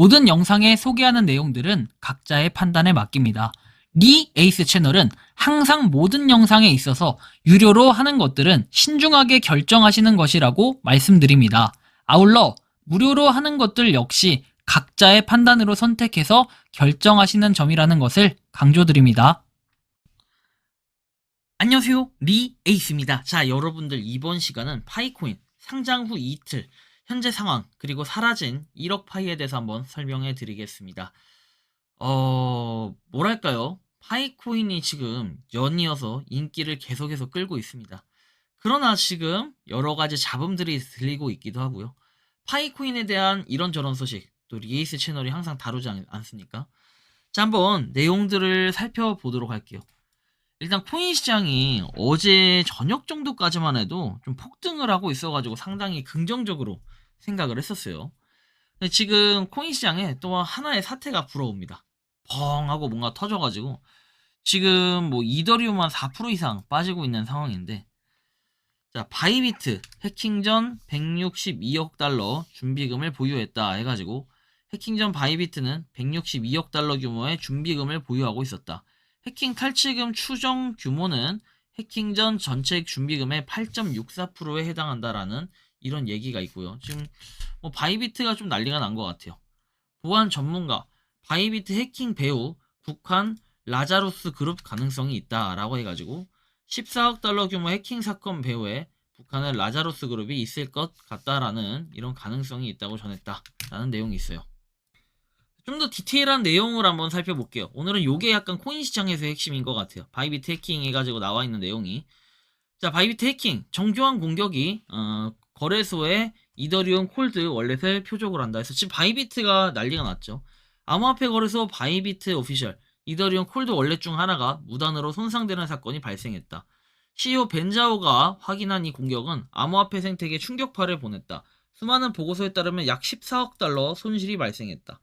모든 영상에 소개하는 내용들은 각자의 판단에 맡깁니다. 리 에이스 채널은 항상 모든 영상에 있어서 유료로 하는 것들은 신중하게 결정하시는 것이라고 말씀드립니다. 아울러 무료로 하는 것들 역시 각자의 판단으로 선택해서 결정하시는 점이라는 것을 강조드립니다. 안녕하세요, 리 에이스입니다. 자, 여러분들 이번 시간은 파이코인 상장 후 이틀 현재 상황 그리고 사라진 1억 파이에 대해서 한번 설명해 드리겠습니다. 뭐랄까요? 파이코인이 지금 연이어서 인기를 계속해서 끌고 있습니다. 그러나 지금 여러 가지 잡음들이 들리고 있기도 하고요. 파이코인에 대한 이런저런 소식, 또 리에이스 채널이 항상 다루지 않습니까? 자, 한번 내용들을 살펴보도록 할게요. 일단 코인 시장이 어제 저녁 정도까지만 해도 좀 폭등을 하고 있어가지고 상당히 긍정적으로 생각을 했었어요. 근데 지금 코인 시장에 또 하나의 사태가 불어옵니다. 펑 하고 뭔가 터져가지고 지금 뭐 이더리움만 4% 이상 빠지고 있는 상황인데, 자, 바이비트 해킹 전 162억 달러 준비금을 보유했다 해가지고 해킹 전 바이비트는 162억 달러 규모의 준비금을 보유하고 있었다. 해킹 탈취금 추정 규모는 해킹 전 전체 준비금의 8.64%에 해당한다라는 이런 얘기가 있고요. 지금 뭐 바이비트가 좀 난리가 난 것 같아요. 보안 전문가, 바이비트 해킹 배후, 북한 라자루스 그룹 가능성이 있다라고 해가지고 14억 달러 규모 해킹 사건 배후에 북한의 라자루스 그룹이 있을 것 같다라는 이런 가능성이 있다고 전했다라는 내용이 있어요. 좀 더 디테일한 내용을 한번 살펴볼게요. 오늘은 요게 약간 코인 시장에서의 핵심인 것 같아요. 바이비트 해킹 해가지고 나와 있는 내용이. 자, 바이비트 해킹 정교한 공격이 거래소에 이더리움 콜드 월렛을 표적으로 한다 해서 지금 바이비트가 난리가 났죠. 암호화폐 거래소 바이비트 오피셜 이더리움 콜드 월렛 중 하나가 무단으로 손상되는 사건이 발생했다. CEO 벤자오가 확인한 이 공격은 암호화폐 생태계에 충격파를 보냈다. 수많은 보고서에 따르면 약 14억 달러 손실이 발생했다.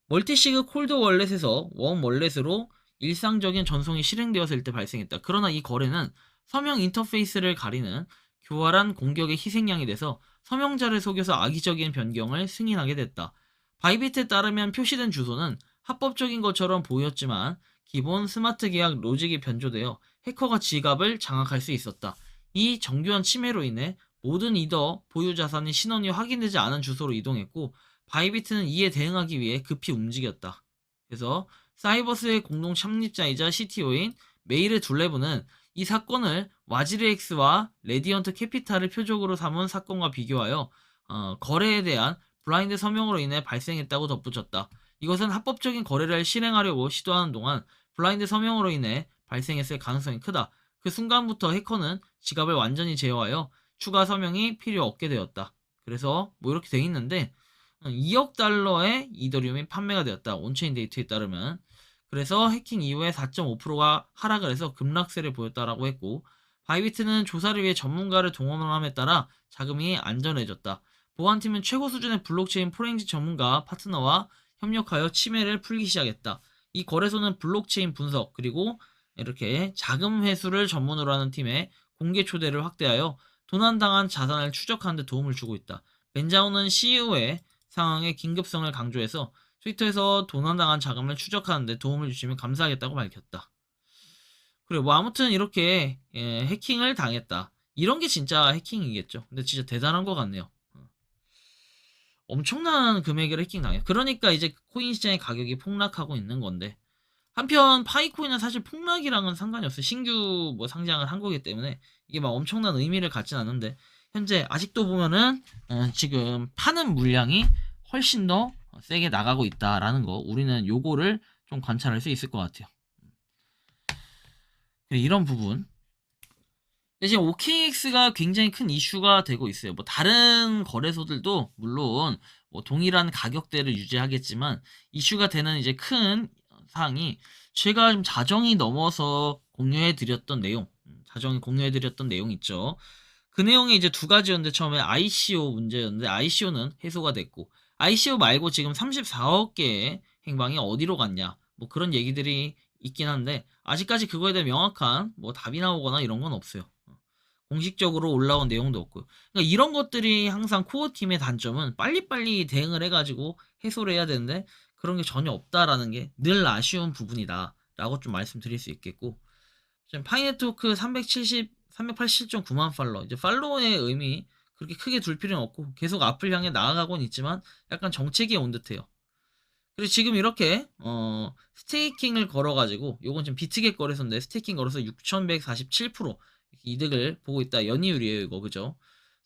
멀티시그 콜드 월렛에서 웜 월렛으로 일상적인 전송이 실행되었을 때 발생했다. 그러나 이 거래는 서명 인터페이스를 가리는 교활한 공격의 희생양이 돼서 서명자를 속여서 악의적인 변경을 승인하게 됐다. 바이비트에 따르면 표시된 주소는 합법적인 것처럼 보였지만 기본 스마트 계약 로직이 변조되어 해커가 지갑을 장악할 수 있었다. 이 정교한 침해로 인해 모든 이더 보유 자산이 신원이 확인되지 않은 주소로 이동했고, 바이비트는 이에 대응하기 위해 급히 움직였다. 그래서 사이버스의 공동 창립자이자 CTO인 메이르 둘레브는 이 사건을 와지르엑스와 레디언트 캐피탈을 표적으로 삼은 사건과 비교하여 거래에 대한 블라인드 서명으로 인해 발생했다고 덧붙였다. 이것은 합법적인 거래를 실행하려고 시도하는 동안 블라인드 서명으로 인해 발생했을 가능성이 크다. 그 순간부터 해커는 지갑을 완전히 제어하여 추가 서명이 필요 없게 되었다. 그래서 뭐 이렇게 돼 있는데 2억 달러의 이더리움이 판매가 되었다. 온체인 데이터에 따르면. 그래서 해킹 이후에 4.5%가 하락을 해서 급락세를 보였다라고 했고, 바이비트는 조사를 위해 전문가를 동원함에 따라 자금이 안전해졌다. 보안팀은 최고 수준의 블록체인 포렌식 전문가 파트너와 협력하여 침해를 풀기 시작했다. 이 거래소는 블록체인 분석 그리고 이렇게 자금 회수를 전문으로 하는 팀에 공개 초대를 확대하여 도난당한 자산을 추적하는 데 도움을 주고 있다. 벤자오는 CEO의 상황의 긴급성을 강조해서 트위터에서 도난당한 자금을 추적하는 데 도움을 주시면 감사하겠다고 밝혔다. 그래, 뭐 아무튼 이렇게 해킹을 당했다. 이런 게 진짜 해킹이겠죠. 근데 진짜 대단한 것 같네요. 엄청난 금액을 해킹 당해. 그러니까 이제 코인 시장의 가격이 폭락하고 있는 건데, 한편 파이코인은 사실 폭락이랑은 상관이 없어요. 신규 뭐 상장을 한 거기 때문에 이게 막 엄청난 의미를 갖진 않는데, 현재 아직도 보면은 지금 파는 물량이 훨씬 더 세게 나가고 있다라는 거, 우리는 요거를 좀 관찰할 수 있을 것 같아요. 이런 부분. 지금 OKX가 굉장히 큰 이슈가 되고 있어요. 뭐 다른 거래소들도 물론 뭐 동일한 가격대를 유지하겠지만 이슈가 되는 이제 큰 사항이, 제가 좀 자정이 넘어서 공유해드렸던 내용, 자정이 공유해드렸던 내용 있죠. 그 내용이 이제 두 가지였는데, 처음에 ICO 문제였는데 ICO는 해소가 됐고, ICO 말고 지금 34억 개의 행방이 어디로 갔냐, 뭐 그런 얘기들이 있긴 한데 아직까지 그거에 대한 명확한 뭐 답이 나오거나 이런 건 없어요. 공식적으로 올라온 내용도 없고요. 그러니까 이런 것들이 항상 코어 팀의 단점은 빨리빨리 대응을 해가지고 해소를 해야 되는데 그런 게 전혀 없다라는 게 늘 아쉬운 부분이다라고 좀 말씀드릴 수 있겠고, 지금 파이네트워크 387.9만 팔로워, 이제 팔로워의 의미 그렇게 크게 둘 필요는 없고 계속 앞을 향해 나아가고는 있지만 약간 정체기에 온 듯해요. 그리고 지금 이렇게 스테이킹을 걸어가지고, 요건 지금 비트겟 거래소인데 스테이킹 걸어서 6147% 이득을 보고 있다. 연이율이에요 이거, 그죠?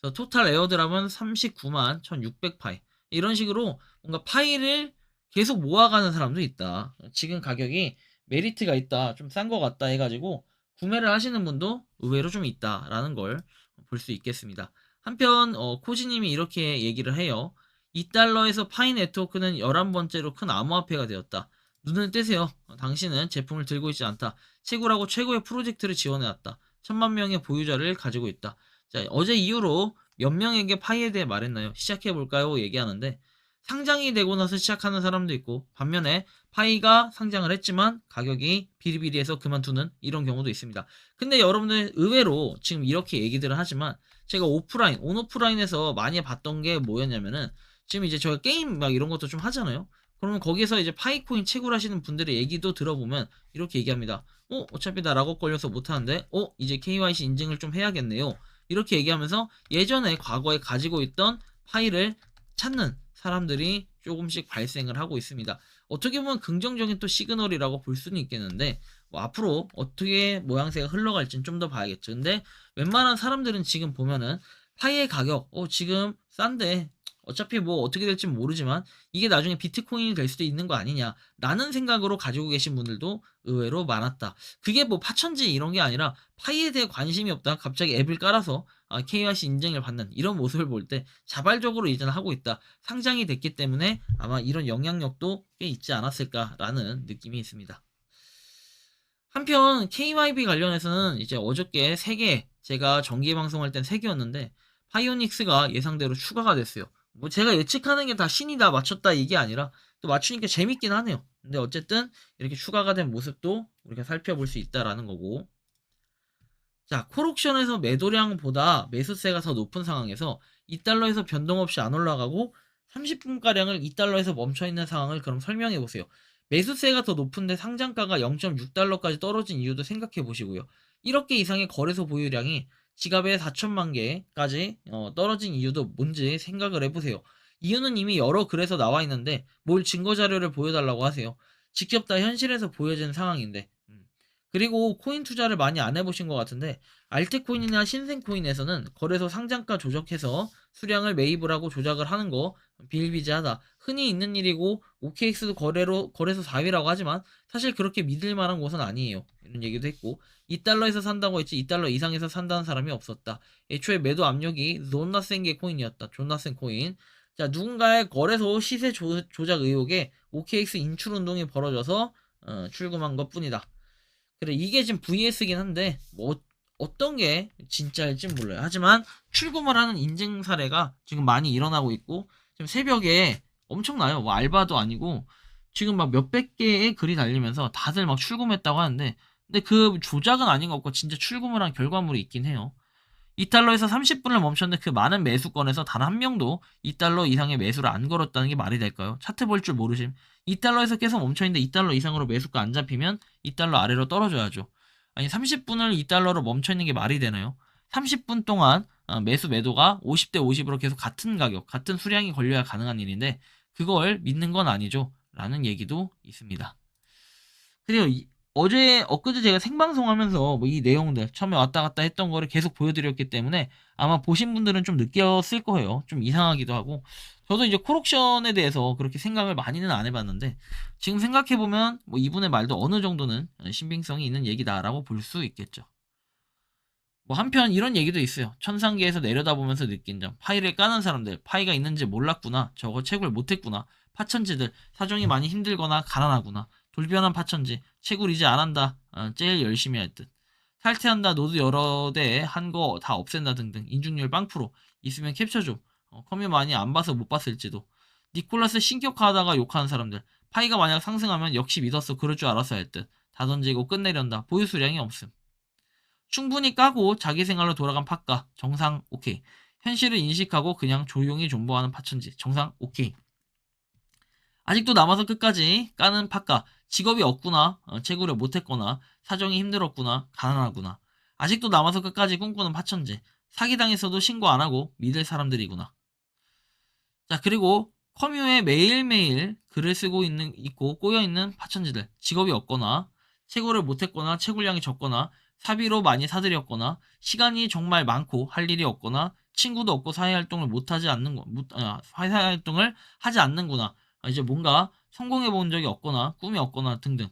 그래서 토탈 에어드랍은 39만 1600파이, 이런 식으로 뭔가 파이를 계속 모아가는 사람도 있다. 지금 가격이 메리트가 있다, 좀 싼 것 같다 해가지고 구매를 하시는 분도 의외로 좀 있다라는 걸 볼 수 있겠습니다. 한편 코지님이 이렇게 얘기를 해요. 2달러에서 파이 네트워크는 11번째로 큰 암호화폐가 되었다. 눈을 떼세요. 당신은 제품을 들고 있지 않다. 최고라고 최고의 프로젝트를 지원해왔다. 1000만 명의 보유자를 가지고 있다. 자, 어제 이후로 몇 명에게 파이에 대해 말했나요? 시작해볼까요? 얘기하는데, 상장이 되고 나서 시작하는 사람도 있고, 반면에 파이가 상장을 했지만 가격이 비리비리해서 그만두는 이런 경우도 있습니다. 근데 여러분들 의외로 지금 이렇게 얘기들을 하지만, 제가 오프라인, 온오프라인에서 많이 봤던 게 뭐였냐면은, 지금 이제 저희가 게임 막 이런 것도 좀 하잖아요. 그러면 거기서 이제 파이코인 채굴 하시는 분들의 얘기도 들어보면 이렇게 얘기합니다. 어차피 나 락업 걸려서 못하는데 이제 KYC 인증을 좀 해야겠네요. 이렇게 얘기하면서 예전에 과거에 가지고 있던 파일을 찾는 사람들이 조금씩 발생을 하고 있습니다. 어떻게 보면 긍정적인 또 시그널이라고 볼 수는 있겠는데, 뭐 앞으로 어떻게 모양새가 흘러갈지는 좀 더 봐야겠죠. 근데 웬만한 사람들은 지금 보면은 파이의 가격 지금 싼데 어차피 뭐 어떻게 될지 모르지만 이게 나중에 비트코인이 될 수도 있는 거 아니냐라는 생각으로 가지고 계신 분들도 의외로 많았다. 그게 뭐 파천지 이런 게 아니라 파이에 대해 관심이 없다 갑자기 앱을 깔아서 KYC 인증을 받는 이런 모습을 볼 때 자발적으로 이제는 하고 있다. 상장이 됐기 때문에 아마 이런 영향력도 꽤 있지 않았을까라는 느낌이 있습니다. 한편 KYB 관련해서는 이제 어저께 3개, 제가 정기 방송할 땐 3개였는데 파이오닉스가 예상대로 추가가 됐어요. 뭐 제가 예측하는 게 다 신이 다 맞췄다 이게 아니라 또 맞추니까 재밌긴 하네요. 근데 어쨌든 이렇게 추가가 된 모습도 우리가 살펴볼 수 있다라는 거고, 자, 콜옥션에서 매도량보다 매수세가 더 높은 상황에서 2달러에서 변동 없이 안 올라가고 30분가량을 2달러에서 멈춰있는 상황을 그럼 설명해 보세요. 매수세가 더 높은데 상장가가 0.6달러까지 떨어진 이유도 생각해 보시고요. 1억 개 이상의 거래소 보유량이 지갑에 4천만 개까지 떨어진 이유도 뭔지 생각을 해보세요. 이유는 이미 여러 글에서 나와 있는데 뭘 증거 자료를 보여달라고 하세요. 직접 다 현실에서 보여진 상황인데. 그리고 코인 투자를 많이 안 해보신 것 같은데, 알트코인이나 신생코인에서는 거래소 상장가 조작해서 수량을 매입을 하고 조작을 하는 거 비일비재하다, 흔히 있는 일이고 OKX도 거래소 4위라고 하지만 사실 그렇게 믿을 만한 곳은 아니에요. 이런 얘기도 했고, 2달러에서 산다고 했지 2달러 이상에서 산다는 사람이 없었다. 애초에 매도 압력이 존나 센 게 코인이었다. 존나 센 코인. 자, 누군가의 거래소 시세 조작 의혹에 OKX 인출 운동이 벌어져서 출금한 것 뿐이다. 그래, 이게 지금 VS긴 한데 뭐 어떤 게 진짜일진 몰라요. 하지만 출금을 하는 인증 사례가 지금 많이 일어나고 있고, 지금 새벽에 엄청나요. 뭐 알바도 아니고 지금 막 몇백 개의 글이 달리면서 다들 막 출금했다고 하는데, 근데 그 조작은 아닌 것 같고 진짜 출금을 한 결과물이 있긴 해요. 2달러에서 30분을 멈췄는데 그 많은 매수권에서 단 한 명도 2달러 이상의 매수를 안 걸었다는 게 말이 될까요? 차트 볼 줄 모르심. 2달러에서 계속 멈춰있는데 2달러 이상으로 매수가 안 잡히면 2달러 아래로 떨어져야죠. 아니 30분을 2달러로 멈춰있는 게 말이 되나요? 30분 동안 매수 매도가 50대 50으로 계속 같은 가격, 같은 수량이 걸려야 가능한 일인데 그걸 믿는 건 아니죠. 라는 얘기도 있습니다. 그리고 어제 엊그제 제가 생방송하면서 뭐 이 내용들 처음에 왔다 갔다 했던 거를 계속 보여드렸기 때문에 아마 보신 분들은 좀 느꼈을 거예요. 좀 이상하기도 하고, 저도 이제 콜옥션에 대해서 그렇게 생각을 많이는 안 해봤는데 지금 생각해보면 뭐 이분의 말도 어느 정도는 신빙성이 있는 얘기다라고 볼 수 있겠죠. 뭐 한편 이런 얘기도 있어요. 천상계에서 내려다보면서 느낀 점. 파이를 까는 사람들, 파이가 있는지 몰랐구나. 저거 채굴 못했구나. 파천지들, 사정이 많이 힘들거나 가난하구나. 돌변한 파천지, 채굴 이제 안 한다. 제일 열심히 할 듯. 탈퇴한다. 노드 여러 대 한 거 다 없앤다 등등. 인중률 빵프로. 있으면 캡처 좀. 커뮤 많이 안 봐서 못 봤을지도. 니콜라스 신격화하다가 욕하는 사람들. 파이가 만약 상승하면 역시 믿었어. 그럴 줄 알았어 할 듯. 다 던지고 끝내련다. 보유 수량이 없음. 충분히 까고 자기 생활로 돌아간 팟가 정상 오케이. 현실을 인식하고 그냥 조용히 존버하는 파천지 정상 오케이. 아직도 남아서 끝까지 까는 팟가 직업이 없구나, 채굴을 못했거나 사정이 힘들었구나, 가난하구나. 아직도 남아서 끝까지 꿈꾸는 파천지 사기당했어도 신고 안하고 믿을 사람들이구나. 자, 그리고 커뮤에 매일매일 글을 쓰고 있고 꼬여있는 파천지들 직업이 없거나 채굴을 못했거나 채굴량이 적거나 사비로 많이 사들였거나 시간이 정말 많고 할 일이 없거나 친구도 없고 사회활동을 못하지 않는 사회활동을 하지 않는구나. 이제 뭔가 성공해 본 적이 없거나 꿈이 없거나 등등.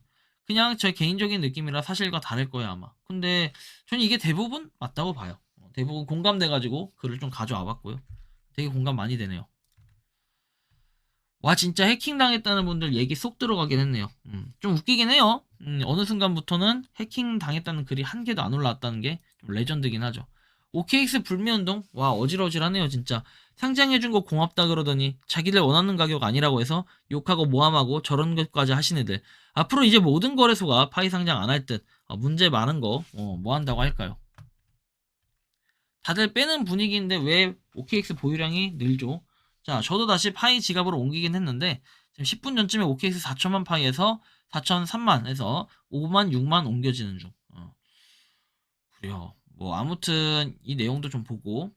그냥 제 개인적인 느낌이라 사실과 다를 거예요 아마. 근데 저는 이게 대부분 맞다고 봐요. 대부분 공감돼가지고 글을 좀 가져와 봤고요. 되게 공감 많이 되네요. 와 진짜 해킹 당했다는 분들 얘기 쏙 들어가긴 했네요. 좀 웃기긴 해요. 어느 순간부터는 해킹 당했다는 글이 한 개도 안 올라왔다는 게 좀 레전드긴 하죠. OKX 불매운동? 와 어질어질하네요 진짜. 상장해준 거 고맙다 그러더니 자기들 원하는 가격 아니라고 해서 욕하고 모함하고 저런 것까지 하신 애들. 앞으로 이제 모든 거래소가 파이 상장 안 할 듯. 문제 많은 거 뭐 한다고 할까요? 다들 빼는 분위기인데 왜 OKX 보유량이 늘죠? 자, 저도 다시 파이 지갑으로 옮기긴 했는데 지금 10분 전쯤에 OKX 4천만 파이에서 4,003만에서 5만, 6만 옮겨지는 중. 그래요. 뭐 아무튼 이 내용도 좀 보고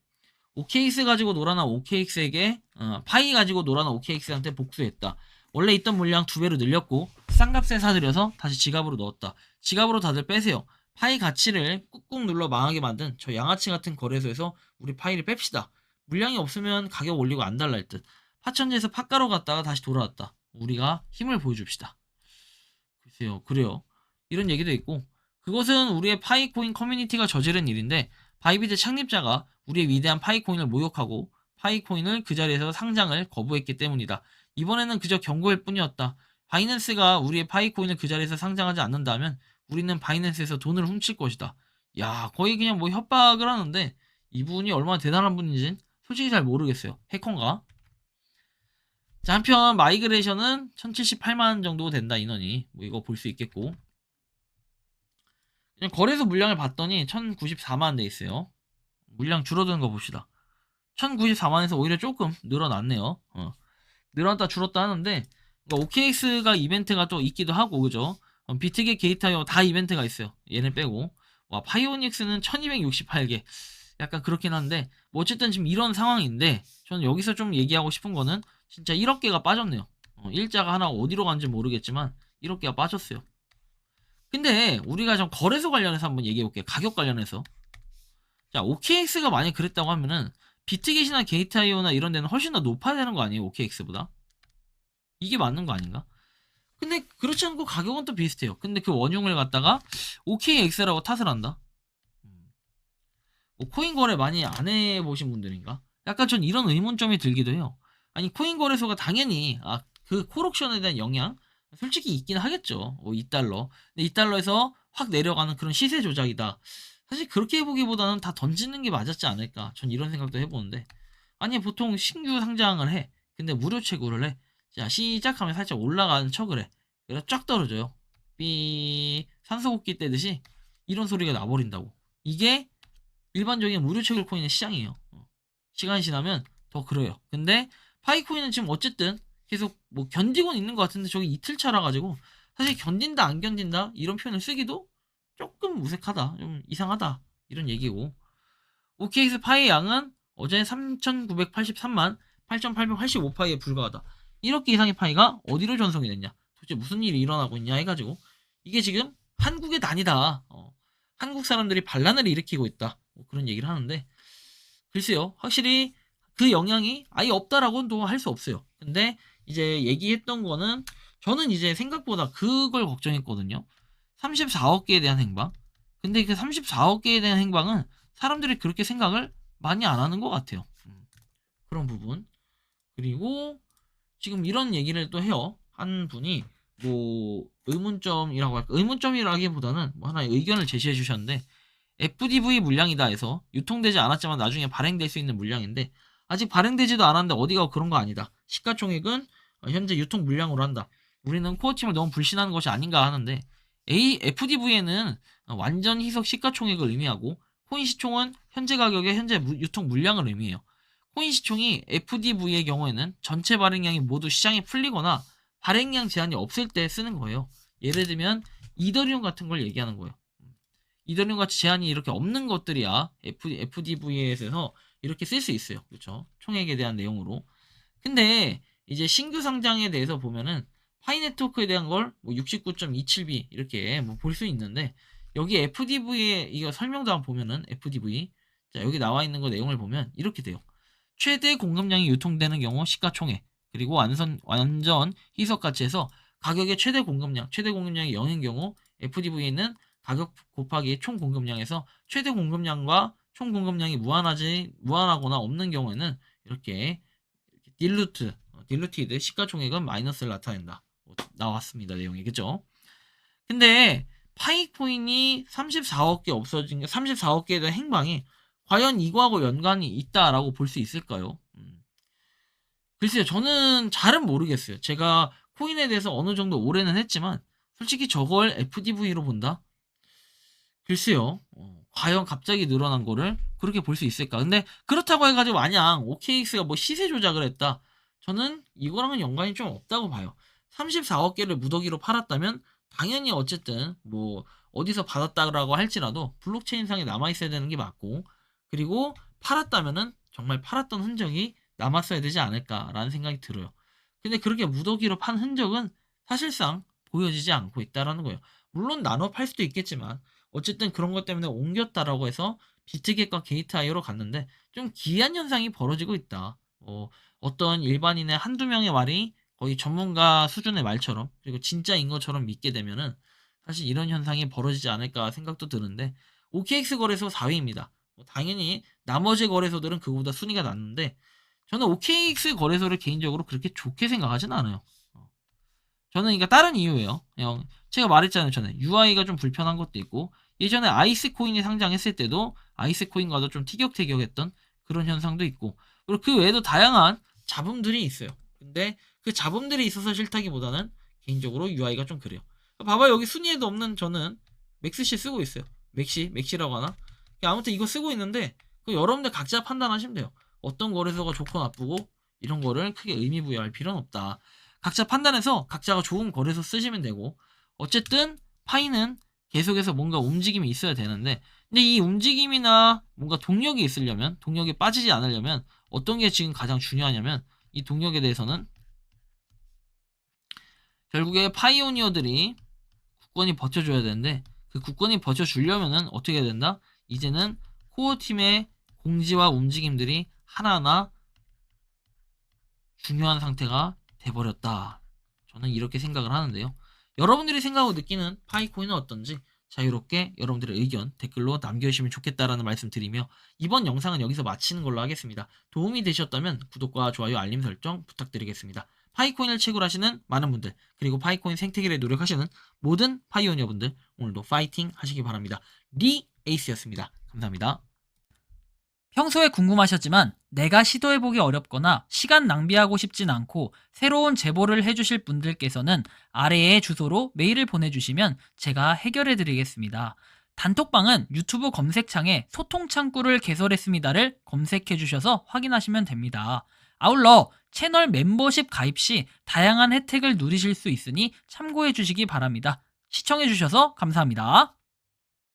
OKX 가지고 놀아나 OKX에게 파이 가지고 놀아나 OKX한테 복수했다. 원래 있던 물량 2배로 늘렸고 싼 값에 사들여서 다시 지갑으로 넣었다. 지갑으로 다들 빼세요. 파이 가치를 꾹꾹 눌러 망하게 만든 저 양아치 같은 거래소에서 우리 파이를 뺍시다. 물량이 없으면 가격 올리고 안 달랄 듯. 파천지에서 팟가로 갔다가 다시 돌아왔다. 우리가 힘을 보여줍시다. 글쎄요, 그래요. 이런 얘기도 있고 그것은 우리의 파이코인 커뮤니티가 저지른 일인데 바이비트 창립자가 우리의 위대한 파이코인을 모욕하고 파이코인을 그 자리에서 상장을 거부했기 때문이다. 이번에는 그저 경고일 뿐이었다. 바이낸스가 우리의 파이코인을 그 자리에서 상장하지 않는다면 우리는 바이낸스에서 돈을 훔칠 것이다. 야, 거의 그냥 뭐 협박을 하는데 이분이 얼마나 대단한 분인지는 솔직히 잘 모르겠어요. 해커인가? 자, 한편 마이그레이션은 1078만 정도 된다 인원이. 뭐 이거 볼 수 있겠고. 그냥 거래소 물량을 봤더니 1094만 돼 있어요. 물량 줄어드는 거 봅시다. 1094만에서 오히려 조금 늘어났네요. 늘어났다 줄었다 하는데 그러니까 OKX가 이벤트가 또 있기도 하고 그죠? 비트겟 게이트하이어 다 이벤트가 있어요. 얘네 빼고. 와 파이오닉스는 1268개. 약간 그렇긴 한데 뭐 어쨌든 지금 이런 상황인데 저는 여기서 좀 얘기하고 싶은 거는 진짜 1억 개가 빠졌네요. 일자가 하나 어디로 간지 모르겠지만 1억 개가 빠졌어요. 근데 우리가 좀 거래소 관련해서 한번 얘기해 볼게요. 가격 관련해서. 자, OKX가 만약 그랬다고 하면은 비트겟이나 게이트아이오나 이런 데는 훨씬 더 높아야 되는 거 아니에요? OKX보다? 이게 맞는 거 아닌가? 근데 그렇지 않고 가격은 또 비슷해요. 근데 그 원흉을 갖다가 OKX라고 탓을 한다? 뭐 코인 거래 많이 안 해보신 분들인가? 약간 전 이런 의문점이 들기도 해요. 아니 코인 거래소가 당연히 그 콜옵션에 대한 영향 솔직히 있긴 하겠죠. 2달러. 근데 2달러에서 확 내려가는 그런 시세 조작이다. 사실 그렇게 해보기보다는 다 던지는 게 맞았지 않을까. 전 이런 생각도 해보는데. 아니 보통 신규 상장을 해. 근데 무료 채굴을 해. 자 시작하면 살짝 올라가는 척을 해. 그래서 쫙 떨어져요. 삐 산소호흡기 떼듯이 이런 소리가 나버린다고. 이게 일반적인 무료 채굴 코인의 시장이에요. 시간이 지나면 더 그래요. 근데 파이코인은 지금 어쨌든 계속 뭐 견디고는 있는 것 같은데 저기 이틀 차라 가지고 사실 견딘다 안 견딘다 이런 표현을 쓰기도 조금 무색하다, 좀 이상하다 이런 얘기고. OKX 파이의 양은 어제 3,983만 8,885파이에 불과하다. 이렇게 이상의 파이가 어디로 전송이 됐냐? 도대체 무슨 일이 일어나고 있냐 해가지고 이게 지금 한국의 난이다. 한국 사람들이 반란을 일으키고 있다. 뭐 그런 얘기를 하는데 글쎄요. 확실히 그 영향이 아예 없다라고는 또 할 수 없어요. 근데 이제 얘기했던 거는 저는 이제 생각보다 그걸 걱정했거든요. 34억 개에 대한 행방. 근데 그 34억 개에 대한 행방은 사람들이 그렇게 생각을 많이 안 하는 것 같아요. 그런 부분. 그리고 지금 이런 얘기를 또 해요. 한 분이 뭐 의문점이라고 할까? 의문점이라기보다는 뭐 하나의 의견을 제시해 주셨는데 FDV 물량이다 해서 유통되지 않았지만 나중에 발행될 수 있는 물량인데 아직 발행되지도 않았는데 어디가 그런 거 아니다. 시가총액은 현재 유통 물량으로 한다. 우리는 코어팀을 너무 불신하는 것이 아닌가 하는데 FDV에는 완전 희석 시가총액을 의미하고 코인 시총은 현재 가격의 현재 유통 물량을 의미해요. 코인 시총이 FDV의 경우에는 전체 발행량이 모두 시장에 풀리거나 발행량 제한이 없을 때 쓰는 거예요. 예를 들면 이더리움 같은 걸 얘기하는 거예요. 이더리움 같이 제한이 이렇게 없는 것들이야 FDV에서 이렇게 쓸 수 있어요. 그렇죠? 총액에 대한 내용으로. 근데 이제 신규 상장에 대해서 보면은 파이네트워크에 대한 걸 뭐 69.27B 이렇게 뭐 볼 수 있는데 여기 FDV에 이거 설명도 한번 보면은 FDV 자 여기 나와 있는 거 내용을 보면 이렇게 돼요. 최대 공급량이 유통되는 경우 시가총액 그리고 완전 희석 가치에서 가격의 최대 공급량이 0인 경우 FDV는 가격 곱하기 총 공급량에서 최대 공급량과 총 공급량이 무한하거나 없는 경우에는 이렇게 딜루티드 시가총액은 마이너스를 나타낸다. 나왔습니다. 내용이 그죠? 근데 파이코인이 34억 개 없어진 게 34억 개에 대한 행방이 과연 이거하고 연관이 있다라고 볼 수 있을까요? 글쎄요, 저는 잘은 모르겠어요. 제가 코인에 대해서 어느 정도 오래는 했지만 솔직히 저걸 FDV로 본다? 글쎄요, 과연 갑자기 늘어난 거를 그렇게 볼 수 있을까? 근데 그렇다고 해가지고 마냥 OKX가 뭐 시세 조작을 했다? 저는 이거랑은 연관이 좀 없다고 봐요. 34억 개를 무더기로 팔았다면 당연히 어쨌든 뭐 어디서 받았다라고 할지라도 블록체인상에 남아있어야 되는 게 맞고 그리고 팔았다면은 정말 팔았던 흔적이 남았어야 되지 않을까라는 생각이 들어요. 근데 그렇게 무더기로 판 흔적은 사실상 보여지지 않고 있다라는 거예요. 물론 나눠 팔 수도 있겠지만 어쨌든 그런 것 때문에 옮겼다라고 해서 비트겟과 게이트아이오로 갔는데 좀 기이한 현상이 벌어지고 있다. 어떤 일반인의 한두 명의 말이 거의 전문가 수준의 말처럼 그리고 진짜인 것처럼 믿게 되면은 사실 이런 현상이 벌어지지 않을까 생각도 드는데 OKX 거래소 4위입니다. 당연히 나머지 거래소들은 그거보다 순위가 낮는데 저는 OKX 거래소를 개인적으로 그렇게 좋게 생각하진 않아요. 저는 그러니까 다른 이유예요. 그냥 제가 말했잖아요. 저는 UI가 좀 불편한 것도 있고 예전에 아이스코인이 상장했을 때도 아이스코인과도 좀 티격태격했던 그런 현상도 있고 그리고 그 외에도 다양한 잡음들이 있어요. 근데 그 잡음들이 있어서 싫다기보다는 개인적으로 UI가 좀 그래요. 봐봐 여기 순위에도 없는 저는 맥스시 쓰고 있어요. 맥시라고 하나? 아무튼 이거 쓰고 있는데 여러분들 각자 판단하시면 돼요. 어떤 거래소가 좋고 나쁘고 이런 거를 크게 의미 부여할 필요는 없다. 각자 판단해서 각자가 좋은 거래소 쓰시면 되고 어쨌든 파이는 계속해서 뭔가 움직임이 있어야 되는데 근데 이 움직임이나 뭔가 동력이 있으려면 동력이 빠지지 않으려면 어떤 게 지금 가장 중요하냐면 이 동력에 대해서는 결국에 파이오니어들이 국권이 버텨줘야 되는데 그 국권이 버텨주려면은 어떻게 해야 된다? 이제는 코어팀의 공지와 움직임들이 하나하나 중요한 상태가 돼버렸다. 저는 이렇게 생각을 하는데요. 여러분들이 생각하고 느끼는 파이코인은 어떤지 자유롭게 여러분들의 의견 댓글로 남겨주시면 좋겠다라는 말씀 드리며 이번 영상은 여기서 마치는 걸로 하겠습니다. 도움이 되셨다면 구독과 좋아요 알림 설정 부탁드리겠습니다. 파이코인을 채굴하시는 많은 분들 그리고 파이코인 생태계를 노력하시는 모든 파이오니어분들 오늘도 파이팅 하시기 바랍니다. 리 에이스였습니다. 감사합니다. 평소에 궁금하셨지만 내가 시도해보기 어렵거나 시간 낭비하고 싶진 않고 새로운 제보를 해주실 분들께서는 아래의 주소로 메일을 보내주시면 제가 해결해드리겠습니다. 단톡방은 유튜브 검색창에 소통창구를 개설했습니다를 검색해주셔서 확인하시면 됩니다. 아울러 채널 멤버십 가입 시 다양한 혜택을 누리실 수 있으니 참고해주시기 바랍니다. 시청해주셔서 감사합니다.